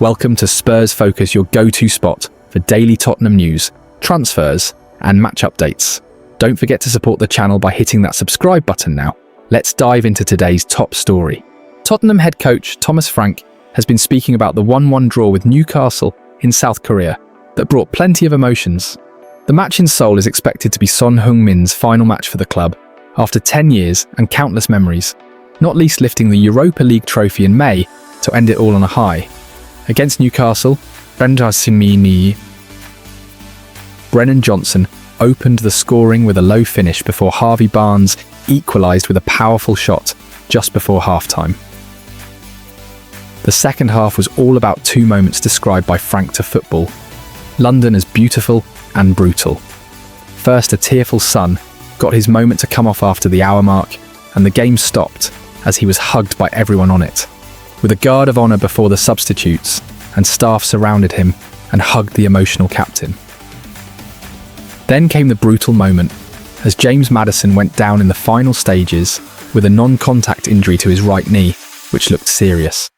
Welcome to Spurs Focus, your go-to spot for daily Tottenham news, transfers, and match updates. Don't forget to support the channel by hitting that subscribe button now. Let's dive into today's top story. Tottenham head coach Thomas Frank has been speaking about the 1-1 draw with Newcastle in South Korea that brought plenty of emotions. The match in Seoul is expected to be Son Heung-min's final match for the club after 10 years and countless memories, not least lifting the Europa League trophy in May to end it all on a high. Against Newcastle, Brennan Johnson opened the scoring with a low finish before Harvey Barnes equalised with a powerful shot just before half-time. The second half was all about two moments described by Frank to Football. London as beautiful and brutal. First, a tearful Son got his moment to come off after the hour mark, and the game stopped as he was hugged by everyone on it. With a guard of honour before the substitutes, and staff surrounded him and hugged the emotional captain. Then came the brutal moment as James Maddison went down in the final stages with a non-contact injury to his right knee, which looked serious.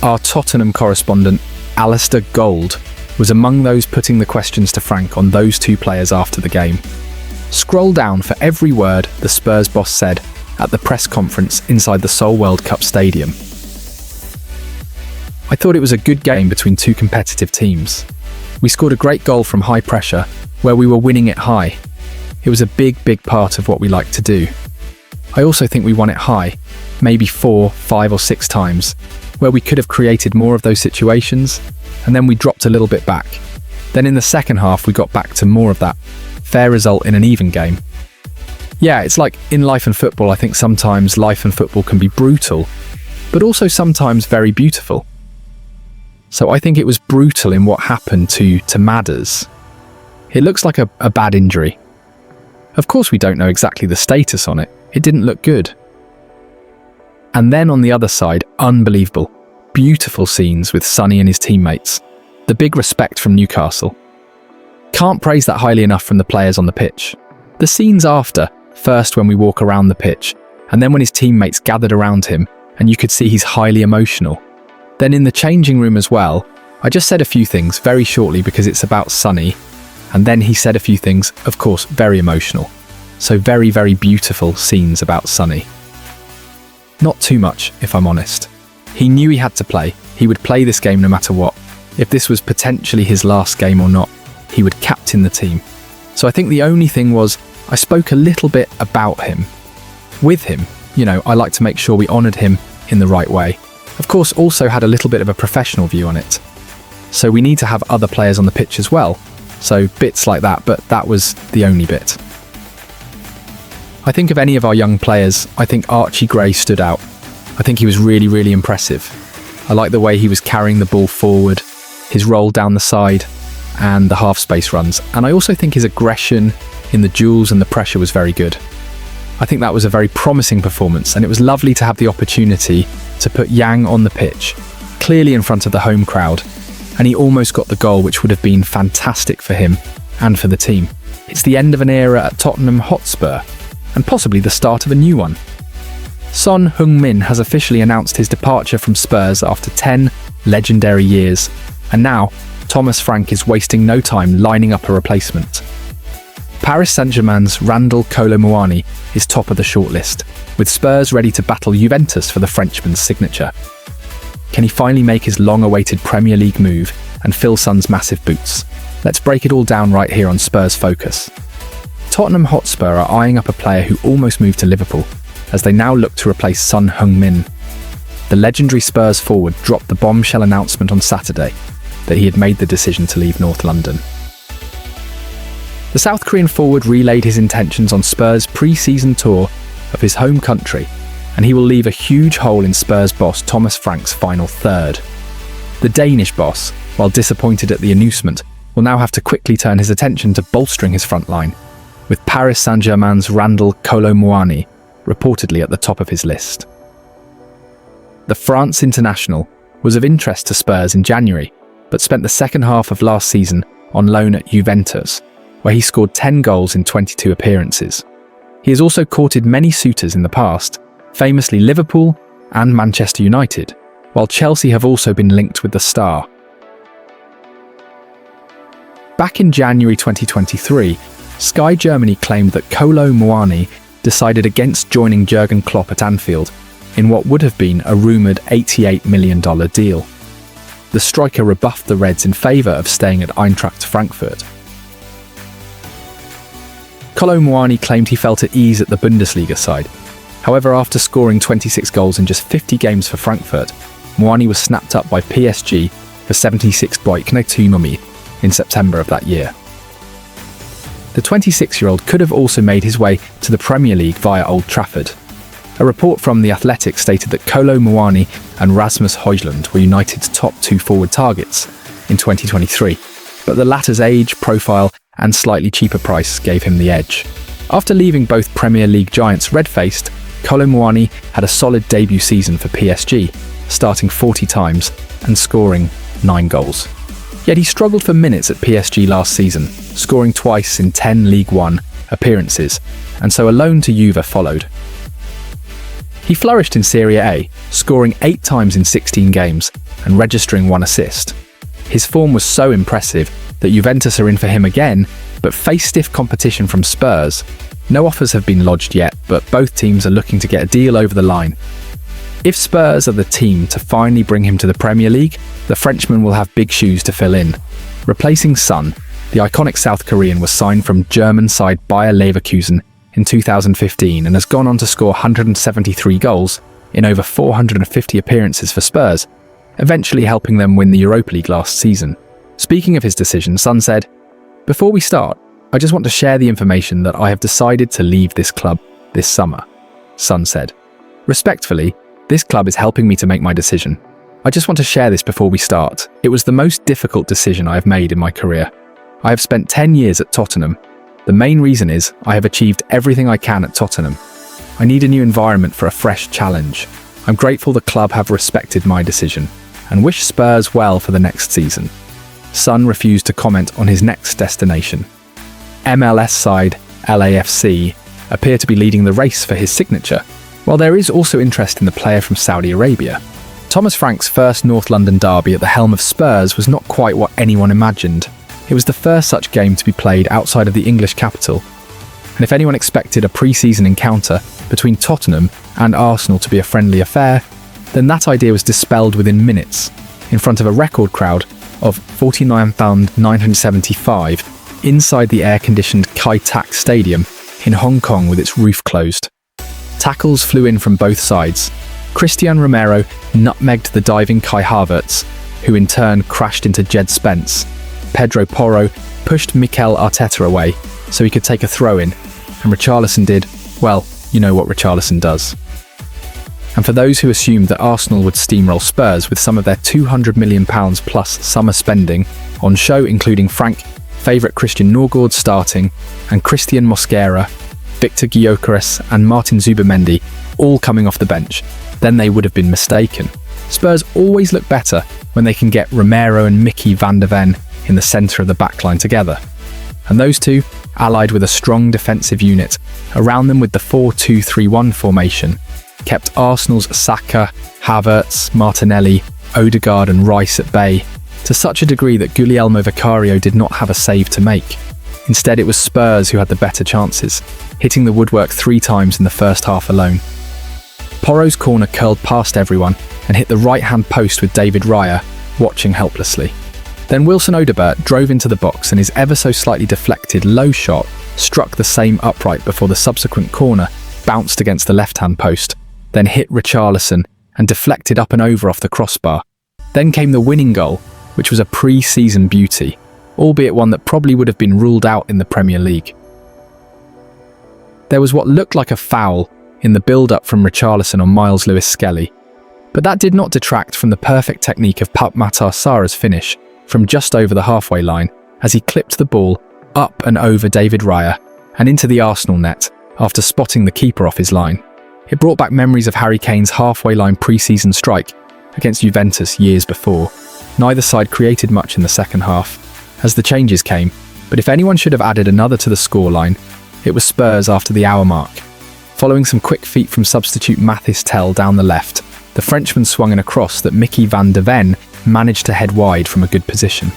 Our Tottenham correspondent, Alistair Gold, was among those putting the questions to Frank on those two players after the game. Scroll down for every word the Spurs boss said at the press conference inside the Seoul World Cup Stadium. I thought it was a good game between two competitive teams. We scored a great goal from high pressure, where we were winning it high. It was a big part of what we like to do. I also think we won it high, maybe 4, 5 or 6 times, where we could have created more of those situations, and then we dropped a little bit back. Then in the second half we got back to more of that. Fair result in an even game. Yeah, it's like in life and football. I think sometimes life and football can be brutal, but also sometimes very beautiful. So I think it was brutal in what happened to Madders. It looks like a bad injury. Of course we don't know exactly the status on it. It didn't look good. And then on the other side, unbelievable, beautiful scenes with Sonny and his teammates. The big respect from Newcastle. Can't praise that highly enough from the players on the pitch. The scenes after, first when we walk around the pitch, and then when his teammates gathered around him, and you could see he's highly emotional. Then in the changing room as well, I just said a few things very shortly because it's about Sonny, and then he said a few things, of course, very emotional. So very beautiful scenes about Sonny. Not too much, if I'm honest. He knew he had to play. He would play this game no matter what. If this was potentially his last game or not, he would captain the team. So I think the only thing was, I spoke a little bit about him. With him, I like to make sure we honoured him in the right way. Of course, also had a little bit of a professional view on it. So we need to have other players on the pitch as well. So bits like that, but that was the only bit. I think of any of our young players, I think Archie Gray stood out. I think he was really impressive. I like the way he was carrying the ball forward, his roll down the side, and the half-space runs. And I also think his aggression in the duels and the pressure was very good. I think that was a very promising performance, and it was lovely to have the opportunity to put Yang on the pitch, clearly in front of the home crowd, and he almost got the goal, which would have been fantastic for him and for the team. It's the end of an era at Tottenham Hotspur, and possibly the start of a new one. Son Heung-min has officially announced his departure from Spurs after 10 legendary years, and now Thomas Frank is wasting no time lining up a replacement. Paris Saint-Germain's Randal Moani is top of the shortlist, with Spurs ready to battle Juventus for the Frenchman's signature. Can he finally make his long-awaited Premier League move and fill Son's massive boots? Let's break it all down right here on Spurs Focus. Tottenham Hotspur are eyeing up a player who almost moved to Liverpool, as they now look to replace Son Heung-min. The legendary Spurs forward dropped the bombshell announcement on Saturday that he had made the decision to leave North London. The South Korean forward relayed his intentions on Spurs' pre-season tour of his home country, and he will leave a huge hole in Spurs boss Thomas Frank's final third. The Danish boss, while disappointed at the announcement, will now have to quickly turn his attention to bolstering his front line, with Paris Saint-Germain's Randal Moani reportedly at the top of his list. The France international was of interest to Spurs in January, but spent the second half of last season on loan at Juventus, where he scored 10 goals in 22 appearances. He has also courted many suitors in the past, famously Liverpool and Manchester United, while Chelsea have also been linked with the star. Back in January 2023, Sky Germany claimed that Kolo Moani decided against joining Jurgen Klopp at Anfield in what would have been a rumoured $88 million deal. The striker rebuffed the Reds in favour of staying at Eintracht Frankfurt. Kolo Moani claimed he felt at ease at the Bundesliga side. However, after scoring 26 goals in just 50 games for Frankfurt, Moani was snapped up by PSG for 76 million in September of that year. The 26-year-old could have also made his way to the Premier League via Old Trafford. A report from The Athletic stated that Kolo Moani and Rasmus Højlund were United's top two forward targets in 2023, but the latter's age, profile and slightly cheaper price gave him the edge. After leaving both Premier League giants red-faced, Kolo Moani had a solid debut season for PSG, starting 40 times and scoring 9 goals. Yet he struggled for minutes at PSG last season, scoring twice in 10 League One appearances, and so a loan to Juve followed. He flourished in Serie A, scoring 8 times in 16 games and registering 1 assist. His form was so impressive that Juventus are in for him again, but face stiff competition from Spurs. No offers have been lodged yet, but both teams are looking to get a deal over the line. If Spurs are the team to finally bring him to the Premier League, the Frenchman will have big shoes to fill in. Replacing Son, the iconic South Korean was signed from German side Bayer Leverkusen in 2015 and has gone on to score 173 goals in over 450 appearances for Spurs, eventually helping them win the Europa League last season. Speaking of his decision, Son said, "Before we start, I just want to share the information that I have decided to leave this club this summer," Son said. "Respectfully, this club is helping me to make my decision. I just want to share this before we start. It was the most difficult decision I have made in my career. I have spent 10 years at Tottenham. The main reason is I have achieved everything I can at Tottenham. I need a new environment for a fresh challenge. I'm grateful the club have respected my decision and wish Spurs well for the next season." Son refused to comment on his next destination. MLS side LAFC appear to be leading the race for his signature, while there is also interest in the player from Saudi Arabia. Thomas Frank's first North London derby at the helm of Spurs was not quite what anyone imagined. It was the first such game to be played outside of the English capital, and if anyone expected a pre-season encounter between Tottenham and Arsenal to be a friendly affair, then that idea was dispelled within minutes, in front of a record crowd of 49,975 inside the air-conditioned Kai Tak Stadium in Hong Kong with its roof closed. Tackles flew in from both sides. Christian Romero nutmegged the diving Kai Havertz, who in turn crashed into Jed Spence. Pedro Porro pushed Mikel Arteta away so he could take a throw-in, and Richarlison did, well, you know what Richarlison does. And for those who assumed that Arsenal would steamroll Spurs with some of their £200 million plus summer spending on show including Frank, favourite Christian Norgård starting, and Christian Mosquera, Victor Gyökeres and Martin Zubimendi all coming off the bench, then they would have been mistaken. Spurs always look better when they can get Romero and Mickey van der Ven in the centre of the backline together. And those two, allied with a strong defensive unit around them with the 4-2-3-1 formation, kept Arsenal's Saka, Havertz, Martinelli, Odegaard and Rice at bay, to such a degree that Guglielmo Vicario did not have a save to make. Instead, it was Spurs who had the better chances, hitting the woodwork 3 times in the first half alone. Porro's corner curled past everyone and hit the right-hand post with David Raya, watching helplessly. Then Wilson Odobert drove into the box and his ever so slightly deflected low shot struck the same upright before the subsequent corner bounced against the left-hand post, then hit Richarlison and deflected up and over off the crossbar. Then came the winning goal, which was a pre-season beauty, albeit one that probably would have been ruled out in the Premier League. There was what looked like a foul in the build-up from Richarlison on Miles Lewis-Skelly, but that did not detract from the perfect technique of Pape Matar Sarr's finish from just over the halfway line as he clipped the ball up and over David Raya and into the Arsenal net after spotting the keeper off his line. It brought back memories of Harry Kane's halfway line pre-season strike against Juventus years before. Neither side created much in the second half as the changes came, but if anyone should have added another to the scoreline, it was Spurs after the hour mark. Following some quick feet from substitute Mathis Tell down the left, the Frenchman swung in a cross that Mickey van de Ven managed to head wide from a good position.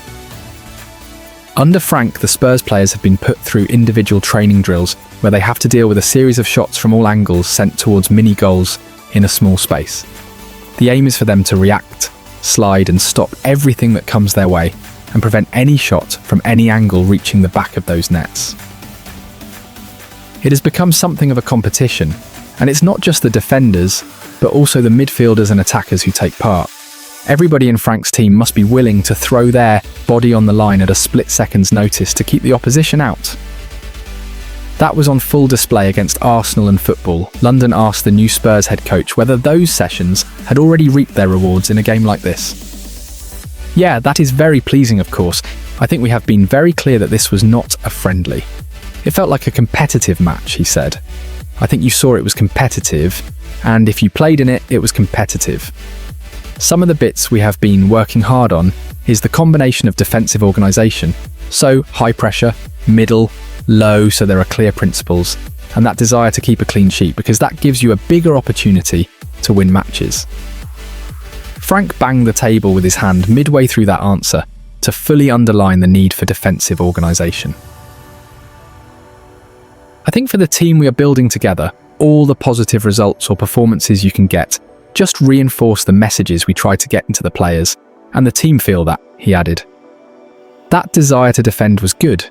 Under Frank, the Spurs players have been put through individual training drills where they have to deal with a series of shots from all angles sent towards mini goals in a small space. The aim is for them to react, slide and stop everything that comes their way and prevent any shot from any angle reaching the back of those nets. It has become something of a competition, and it's not just the defenders, but also the midfielders and attackers who take part. Everybody in Frank's team must be willing to throw their body on the line at a split second's notice to keep the opposition out. That was on full display against Arsenal and football. London asked the new Spurs head coach whether those sessions had already reaped their rewards in a game like this. Yeah, that is very pleasing, of course. I think we have been very clear that this was not a friendly. It felt like a competitive match, he said. I think you saw it was competitive, and if you played in it, it was competitive. Some of the bits we have been working hard on is the combination of defensive organisation, so high pressure, middle, low, so there are clear principles, and that desire to keep a clean sheet because that gives you a bigger opportunity to win matches. Frank banged the table with his hand midway through that answer to fully underline the need for defensive organisation. I think for the team we are building together, all the positive results or performances you can get just reinforce the messages we try to get into the players, and the team feel that, he added. That desire to defend was good.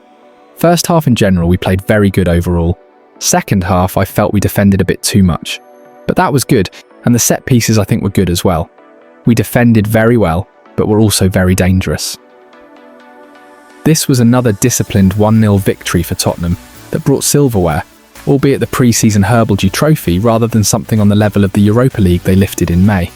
First half in general, we played very good overall. Second half, I felt we defended a bit too much. But that was good, and the set pieces I think were good as well. We defended very well, but were also very dangerous. This was another disciplined 1-0 victory for Tottenham that brought silverware, albeit the pre-season Herbalgy trophy rather than something on the level of the Europa League they lifted in May.